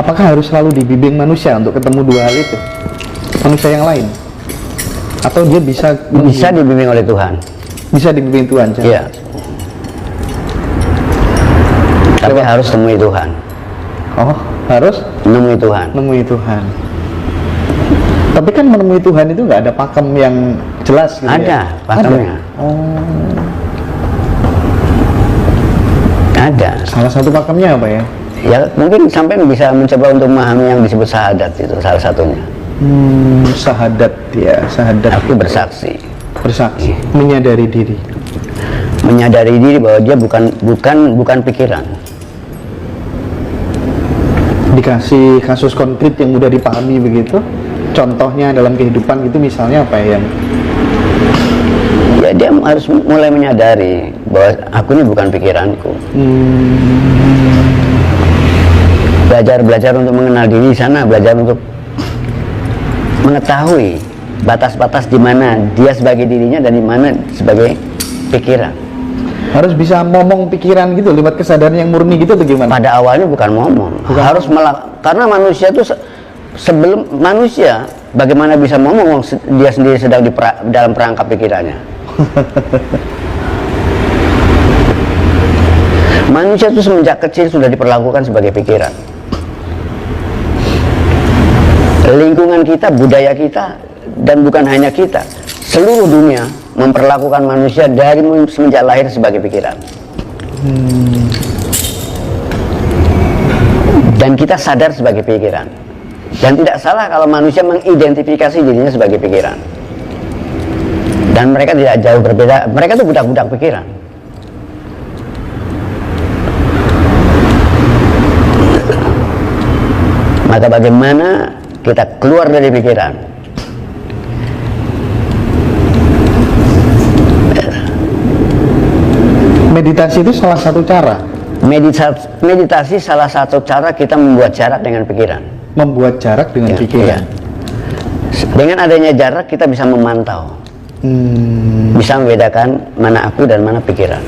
Apakah harus selalu dibimbing manusia untuk ketemu dua hal itu? Manusia yang lain? Atau dia bisa dibimbing oleh Tuhan? Bisa dibimbing Tuhan? Iya. Tapi harus temui Tuhan. Oh, harus? Menemui Tuhan. Menemui Tuhan. Tapi kan menemui Tuhan itu nggak ada pakem yang jelas gitu. Ada pakemnya. Ada. Salah satu pakemnya apa ya? Ya mungkin sampai bisa mencoba untuk memahami yang disebut syahadat, itu salah satunya. Syahadat ya, syahadat. Aku bersaksi. Bersaksi, menyadari diri. Menyadari diri bahwa dia bukan pikiran. Dikasih kasus konkret yang mudah dipahami begitu. Contohnya dalam kehidupan gitu misalnya apa yang? Ya dia harus mulai menyadari bahwa aku ini bukan pikiranku. Belajar untuk mengenal diri di sana, belajar untuk mengetahui batas-batas di mana dia sebagai dirinya dan di mana sebagai pikiran. Harus bisa ngomong pikiran gitu lewat kesadaran yang murni gitu atau gimana? Pada awalnya bukan ngomong, harus karena manusia itu sebelum manusia bagaimana bisa ngomong dia sendiri sedang dalam perangkap pikirannya. Manusia itu semenjak kecil sudah diperlakukan sebagai pikiran. Lingkungan kita, budaya kita, dan bukan hanya kita, seluruh dunia memperlakukan manusia dari semenjak lahir sebagai pikiran. Dan kita sadar sebagai pikiran. Dan tidak salah kalau manusia mengidentifikasi dirinya sebagai pikiran. Dan mereka tidak jauh berbeda, mereka itu budak-budak pikiran. Maka bagaimana kita keluar dari pikiran? Meditasi itu salah satu cara. Meditasi salah satu cara kita membuat jarak dengan pikiran. Membuat jarak dengan pikiran. Ya. Dengan adanya jarak kita bisa memantau, bisa membedakan mana aku dan mana pikiran.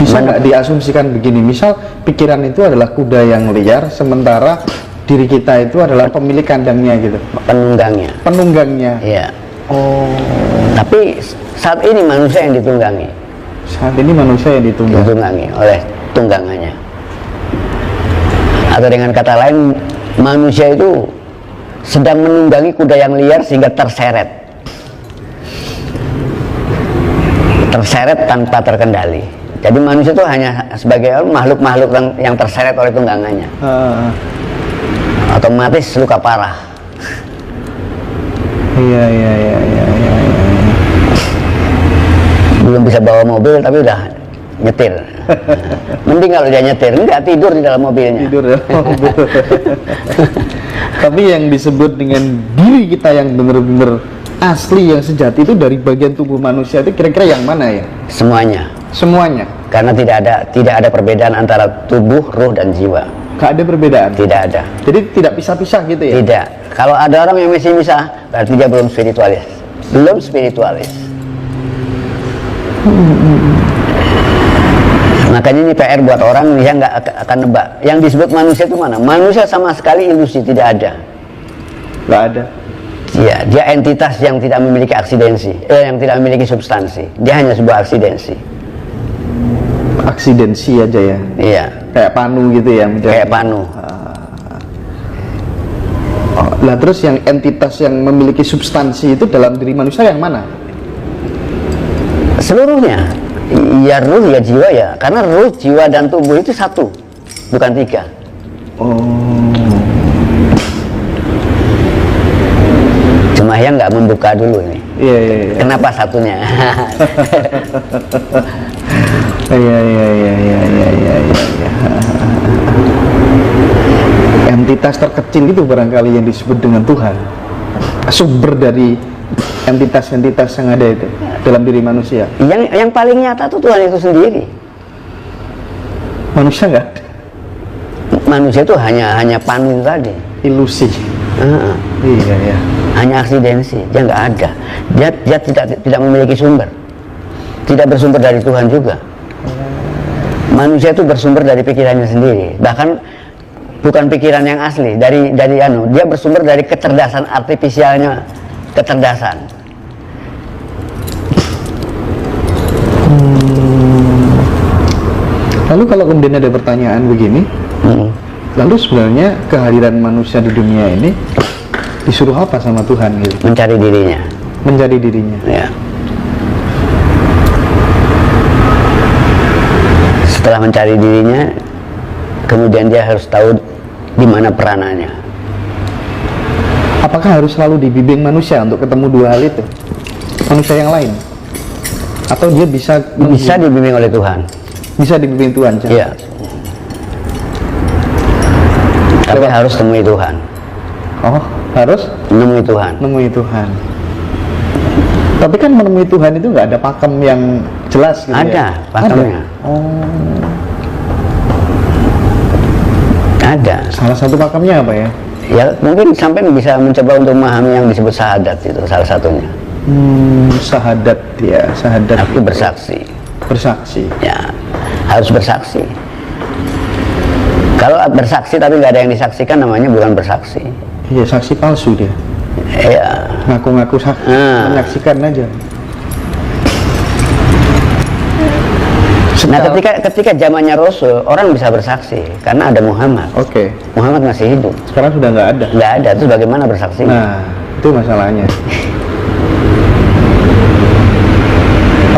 Bisa nggak diasumsikan begini? Misal pikiran itu adalah kuda yang liar, sementara diri kita itu adalah pemilik kandangnya gitu. Penunggangnya. Penunggangnya. Iya. Oh. Tapi saat ini manusia yang ditunggangi. Saat ini manusia yang ditunggangi oleh tunggangannya. Atau dengan kata lain, manusia itu sedang menunggangi kuda yang liar sehingga terseret tanpa terkendali. Jadi manusia itu hanya sebagai makhluk-makhluk yang terseret oleh tunggangannya. Otomatis luka parah. Iya. Belum bisa bawa mobil tapi udah nyetir. Mending kalau dia nyetir, enggak tidur di dalam mobilnya. Tidur di dalam mobil. Tapi yang disebut dengan diri kita yang benar-benar asli, yang sejati itu dari bagian tubuh manusia itu kira-kira yang mana ya? Semuanya. Semuanya. Karena tidak ada perbedaan antara tubuh, ruh dan jiwa. Gak ada perbedaan? Tidak ada. Jadi tidak pisah-pisah gitu ya? Tidak. Kalau ada orang yang masih misah, berarti dia belum spiritualis. Belum spiritualis. Makanya ini PR buat orang yang nggak akan nebak. Yang disebut manusia itu mana? Manusia sama sekali ilusi, tidak ada. Nggak ada. Iya, dia entitas yang tidak memiliki aksidensi, yang tidak memiliki substansi. Dia hanya sebuah aksidensi. Aksidensi aja ya? Iya. Kayak panu gitu ya? Kayak panu. Nah terus yang entitas yang memiliki substansi itu dalam diri manusia yang mana? Seluruhnya. Ya ruh, ya jiwa ya. Karena ruh, jiwa, dan tubuh itu satu, bukan tiga. Cuma yang nggak membuka dulu ini. Iya. Kenapa satunya? Iya. Entitas terkecil itu barangkali yang disebut dengan Tuhan. Sumber dari entitas-entitas yang ada itu dalam diri manusia. Yang paling nyata itu Tuhan itu sendiri. Manusia nggak? Manusia itu hanya panu tadi. Ilusi. Iya. Hanya aksidensi. Dia nggak ada. Dia tidak memiliki sumber. Tidak bersumber dari Tuhan juga. Manusia itu bersumber dari pikirannya sendiri. Bahkan bukan pikiran yang asli dari anu, dia bersumber dari kecerdasan artifisialnya, kecerdasan. Lalu kalau kemudian ada pertanyaan begini, lalu sebenarnya kehadiran manusia di dunia ini disuruh apa sama Tuhan gitu? Mencari dirinya. Mencari dirinya. Ya. Setelah mencari dirinya, kemudian dia harus tahu di mana peranannya. Apakah harus selalu dibimbing manusia untuk ketemu dua hal itu? Manusia yang lain? Atau dia bisa Dibimbing oleh Tuhan. Bisa dibimbing Tuhan? Iya. Tapi harus temui Tuhan. Oh, harus Menemui Tuhan. menemui Tuhan. Tapi kan menemui Tuhan itu nggak ada pakem yang jelas gitu. Ada pakemnya. Oh, Ada. salah satu pakemnya apa ya? Ya mungkin sampai bisa mencoba untuk memahami yang disebut syahadat, itu salah satunya. Syahadat ya, syahadat. Aku bersaksi. Bersaksi. Ya, harus bersaksi. Kalau bersaksi tapi nggak ada yang disaksikan, namanya bukan bersaksi. Iya, saksi palsu dia. Ya. Ngaku-ngaku menyaksikan aja. Nah, ketika zamannya Rasul, orang bisa bersaksi karena ada Muhammad. Oke. Muhammad masih hidup. Sekarang sudah nggak ada. Nggak ada, terus bagaimana bersaksi? Nah, itu masalahnya.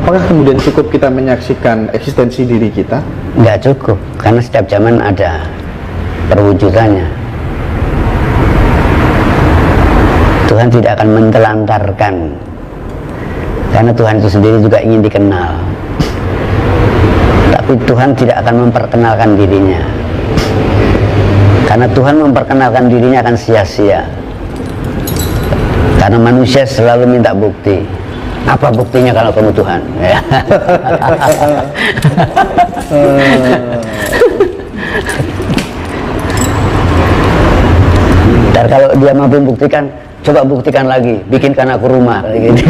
Apakah kemudian cukup kita menyaksikan eksistensi diri kita? Nggak cukup, karena setiap zaman ada perwujudannya. Tuhan tidak akan mentelantarkan, karena Tuhan itu sendiri juga ingin dikenal. Tapi Tuhan tidak akan memperkenalkan dirinya, karena Tuhan memperkenalkan dirinya akan sia-sia. Karena manusia selalu minta bukti. Apa buktinya kalau kamu Tuhan? Dan kalau dia mampu buktikan, coba buktikan lagi, bikinkan aku rumah, gitu.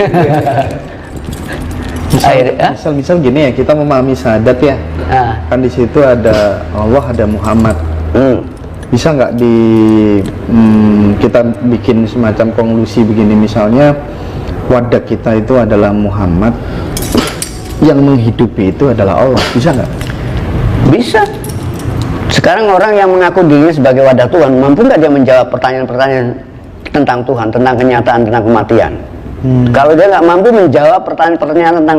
Misal gini ya, kita memahami syahadat ya. Kan di situ ada Allah, ada Muhammad. Bisa nggak kita bikin semacam konklusi begini, misalnya wadah kita itu adalah Muhammad, yang menghidupi itu adalah Allah, bisa nggak? Bisa. Sekarang orang yang mengaku diri sebagai wadah Tuhan, mampu nggak dia menjawab pertanyaan-pertanyaan tentang Tuhan, tentang kenyataan, tentang kematian? Kalau dia nggak mampu menjawab pertanyaan-pertanyaan tentang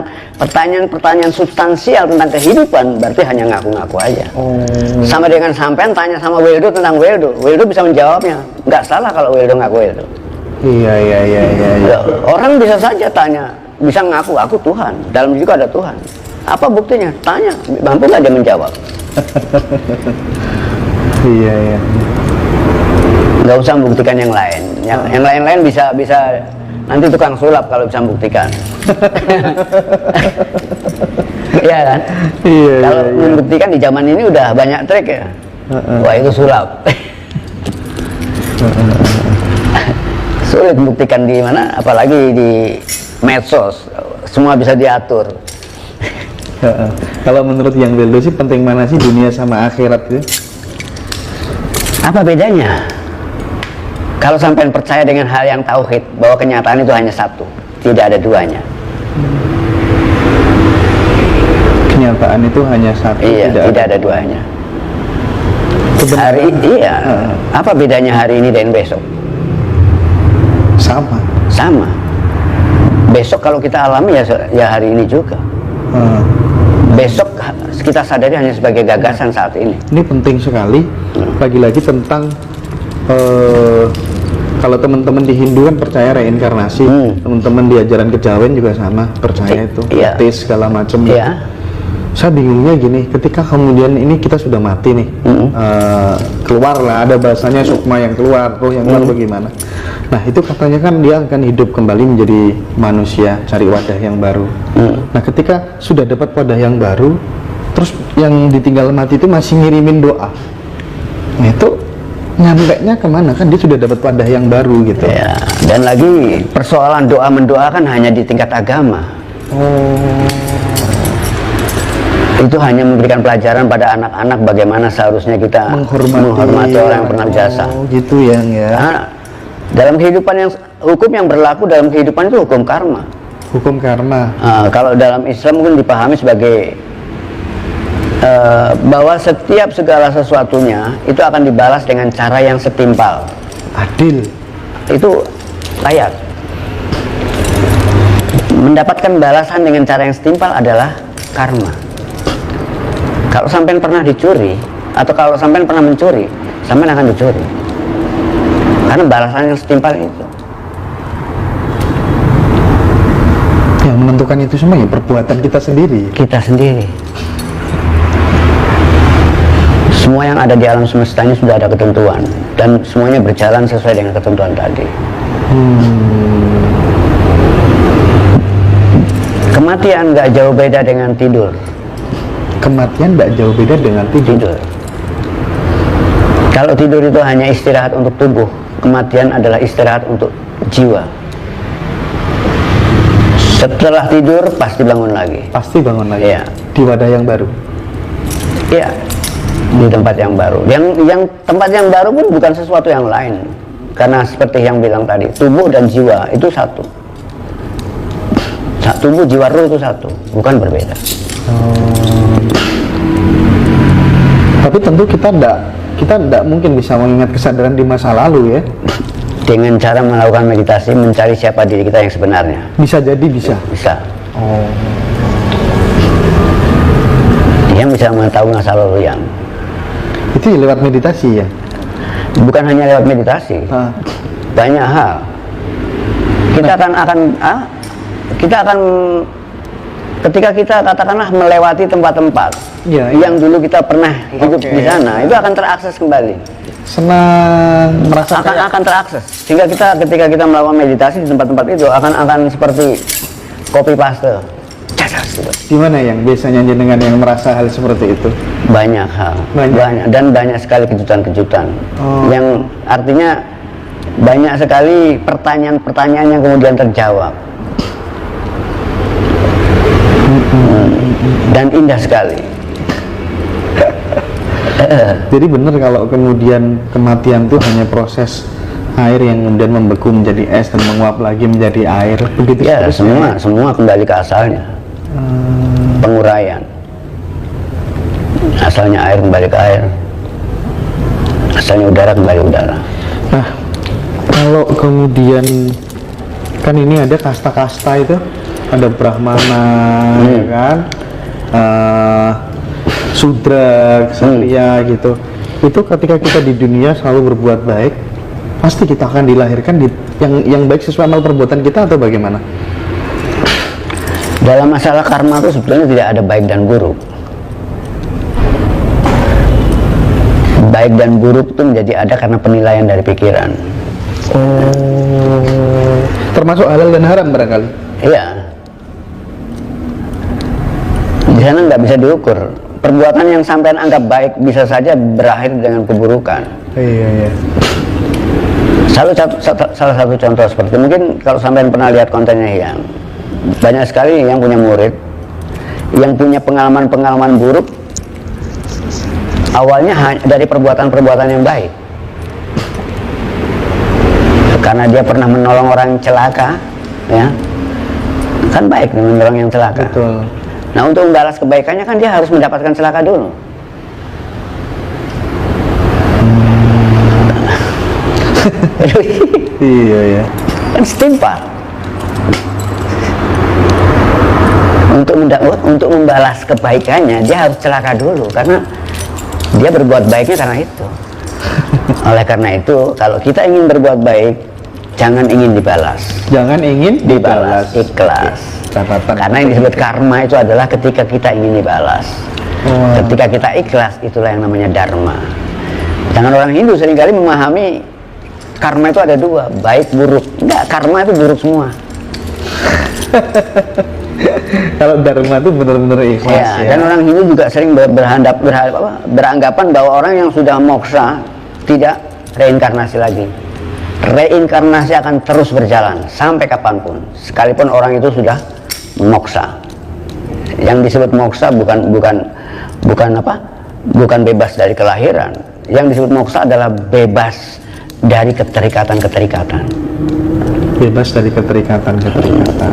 pertanyaan substansial tentang kehidupan, berarti hanya ngaku-ngaku aja. Sama dengan sampean tanya sama Wildo tentang Wildo, Wildo bisa menjawabnya. Nggak salah kalau Wildo ngaku Wildo. Iya. Orang bisa saja tanya, bisa ngaku aku Tuhan, dalam diriku ada Tuhan. Apa buktinya? Tanya, mampu nggak dia menjawab? Iya. Nggak usah membuktikan yang lain. Yang lain-lain bisa nanti tukang sulap kalau bisa membuktikan. Iya kan? Iya. Kalau membuktikan di zaman ini udah banyak trik ya. Wah, itu sulap. Sulit membuktikan di mana, apalagi di medsos, semua bisa diatur. Kalau menurut yang Wildo sih, penting mana sih dunia sama akhirat itu? Apa bedanya? Kalau sampai percaya dengan hal yang tauhid, bahwa kenyataan itu hanya satu, tidak ada duanya. Kenyataan itu hanya satu, tidak ada duanya. Apa bedanya hari ini dan besok? Sama. Besok kalau kita alami ya hari ini juga. Besok kita sadari hanya sebagai gagasan saat ini. Ini penting sekali. Lagi-lagi tentang kalau teman-teman di Hindu kan percaya reinkarnasi, teman-teman di ajaran kejawen juga sama, percaya itu, etis segala macam. Saya bingungnya gini, ketika kemudian ini kita sudah mati nih, keluar lah, ada bahasanya sukma yang keluar, roh yang keluar, bagaimana? Nah itu katanya kan dia akan hidup kembali menjadi manusia, cari wadah yang baru. Nah ketika sudah dapat wadah yang baru, terus yang ditinggal mati itu masih ngirimin doa, nah itu nyampe-nya kemana? Kan dia sudah dapat wadah yang baru gitu. Ya, dan lagi persoalan doa mendoakan hanya di tingkat agama. Itu hanya memberikan pelajaran pada anak-anak bagaimana seharusnya kita menghormati orang yang pernah jasa. Oh, gitu ya. Nah, dalam kehidupan hukum yang berlaku dalam kehidupan itu hukum karma. Hukum karma. Kalau dalam Islam mungkin dipahami sebagai bahwa setiap segala sesuatunya itu akan dibalas dengan cara yang setimpal. Adil. Itu layak. Mendapatkan balasan dengan cara yang setimpal adalah karma. Kalau sampean pernah dicuri atau kalau sampean pernah mencuri, sampean akan dicuri. Karena balasan yang setimpal itu. Yang menentukan itu semua ya perbuatan kita sendiri. Kita sendiri. Semua yang ada di alam semesta ini sudah ada ketentuan dan semuanya berjalan sesuai dengan ketentuan tadi. Kematian nggak jauh beda dengan tidur. Kematian nggak jauh beda dengan tidur. Kalau tidur itu hanya istirahat untuk tubuh, kematian adalah istirahat untuk jiwa. Setelah tidur pasti bangun lagi. Pasti bangun lagi. Iya. Di wadah yang baru. Iya. Di tempat yang baru. Yang tempat yang baru pun bukan sesuatu yang lain. Karena seperti yang bilang tadi, tubuh dan jiwa itu satu. Tubuh, jiwa, ruh itu satu, bukan berbeda. Tapi tentu kita tidak mungkin bisa mengingat kesadaran di masa lalu ya. Dengan cara melakukan meditasi, mencari siapa diri kita yang sebenarnya. Bisa jadi bisa. Bisa. Oh. Yang bisa mengetahui masa lalu yang. Itu lewat meditasi ya. Bukan hanya lewat meditasi. Banyak hal. Kita akan ketika kita katakanlah melewati tempat-tempat yang dulu kita pernah hidup di sana, itu akan terakses kembali. Senang merasa akan terakses. Sehingga ketika kita melakukan meditasi di tempat-tempat itu akan seperti copy paste. Di mana yang biasanya jenengan yang merasa hal seperti itu? Banyak hal. Banyak dan banyak sekali kejutan-kejutan. Yang artinya banyak sekali pertanyaan-pertanyaan yang kemudian terjawab. Dan indah sekali. Jadi benar kalau kemudian kematian itu hanya proses air yang kemudian membeku menjadi es dan menguap lagi menjadi air, begitu ya? Semua kembali ke asalnya. Penguraian. Asalnya air kembali ke air. Asalnya udara kembali udara. Nah, kalau kemudian kan ini ada kasta-kasta itu, ada Brahmana, ya kan, Sudra, Ksatria gitu. Itu ketika kita di dunia selalu berbuat baik, pasti kita akan dilahirkan di yang baik sesuai amal perbuatan kita atau bagaimana? Dalam masalah karma itu sebetulnya tidak ada baik dan buruk. Baik dan buruk itu menjadi ada karena penilaian dari pikiran. Termasuk halal dan haram barangkali? Iya. Di sana nggak bisa diukur. Perbuatan yang sampean anggap baik bisa saja berakhir dengan keburukan. Iya. Salah satu contoh seperti mungkin kalau sampean pernah lihat kontennya yang banyak sekali yang punya murid yang punya pengalaman-pengalaman buruk awalnya dari perbuatan-perbuatan yang baik, karena dia pernah menolong orang yang celaka, ya kan baik menolong yang celaka. Betul. Nah, untuk membalas kebaikannya kan dia harus mendapatkan celaka dulu. Iya ya. Kan setimpal. Untuk membalas kebaikannya dia harus celaka dulu karena dia berbuat baiknya karena itu. Oleh karena itu, kalau kita ingin berbuat baik, jangan ingin dibalas. Jangan ingin dibalas. Ikhlas. Catatan. Karena yang disebut karma itu adalah ketika kita ingin dibalas. Ketika kita ikhlas, itulah yang namanya dharma. Jangan orang Hindu seringkali memahami karma itu ada dua, baik buruk. Enggak, karma itu buruk semua. Kalau dharma itu benar-benar ikhlas ya. Dan orang Hindu juga sering beranggapan bahwa orang yang sudah moksa tidak reinkarnasi lagi. Reinkarnasi akan terus berjalan sampai kapanpun, sekalipun orang itu sudah moksa. Yang disebut moksa bukan bebas dari kelahiran. Yang disebut moksa adalah bebas dari keterikatan-keterikatan. Bebas dari keterikatan-keterikatan.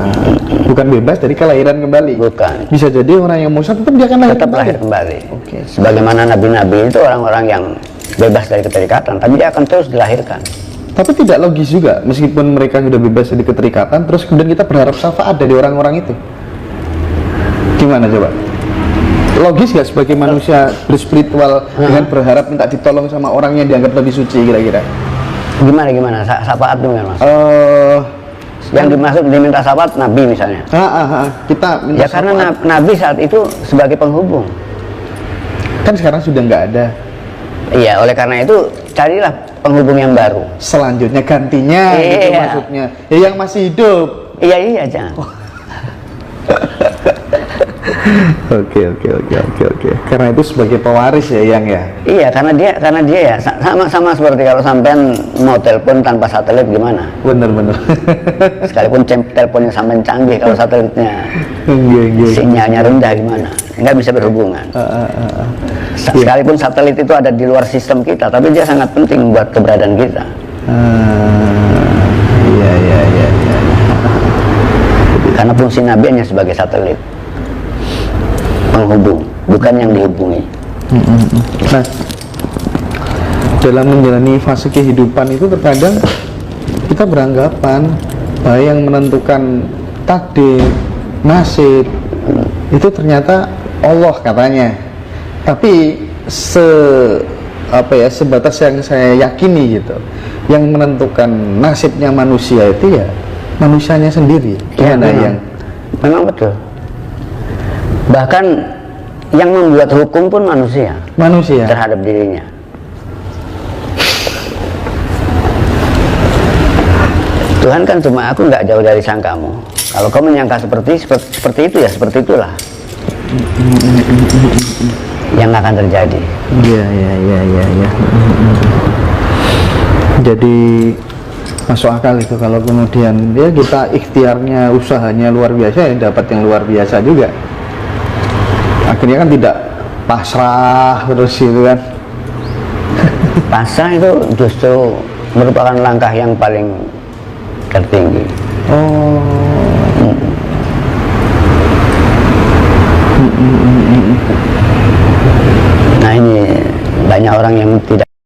Bukan bebas dari kelahiran kembali. Bukan. Bisa jadi orang yang moksa tetap dia akan lahir kembali. Oke. Sebagaimana nabi-nabi itu orang-orang yang bebas dari keterikatan, tapi dia akan terus dilahirkan. Tapi tidak logis juga, meskipun mereka sudah bebas dari keterikatan, terus kemudian kita berharap syafaat dari orang-orang itu. Gimana coba? Logis gak sebagai manusia berspiritual dengan berharap minta ditolong sama orang yang dianggap lebih suci kira-kira? Gimana? Syafaat itu Mas? Yang dimaksud diminta syafaat Nabi misalnya. Kita minta ya karena Nabi saat itu sebagai penghubung. Kan sekarang sudah nggak ada. Iya, oleh karena itu carilah penghubung yang baru. Selanjutnya gantinya, gitu maksudnya. Ya yang masih hidup. Iya jangan. Oke. Karena itu sebagai pewaris ya yang ya. Iya, karena dia ya sama seperti kalau sampean mau telepon tanpa satelit gimana? Bener. Sekalipun teleponnya sampean canggih, kalau satelitnya sinyalnya rendah gimana? Nggak bisa berhubungan. Sekalipun satelit itu ada di luar sistem kita, tapi dia sangat penting buat keberadaan kita. Iya. Karena fungsi Nabi hanya sebagai satelit, penghubung, bukan yang dihubungi. Nah, dalam menjalani fase kehidupan itu terkadang kita beranggapan bahwa yang menentukan takdir, nasib itu ternyata Allah katanya. Tapi sebatas yang saya yakini gitu, yang menentukan nasibnya manusia itu ya manusianya sendiri. Memang betul. Bahkan yang membuat hukum pun manusia terhadap dirinya. Tuhan kan cuma, aku nggak jauh dari sangkamu. Kalau kau menyangka seperti itu ya seperti itulah yang akan terjadi. Iya. Jadi masuk akal itu kalau kemudian ya kita ikhtiarnya, usahanya luar biasa, ya dapat yang luar biasa juga. Akhirnya kan tidak pasrah terus gitu kan. Pasrah itu justru merupakan langkah yang paling tertinggi. Oh.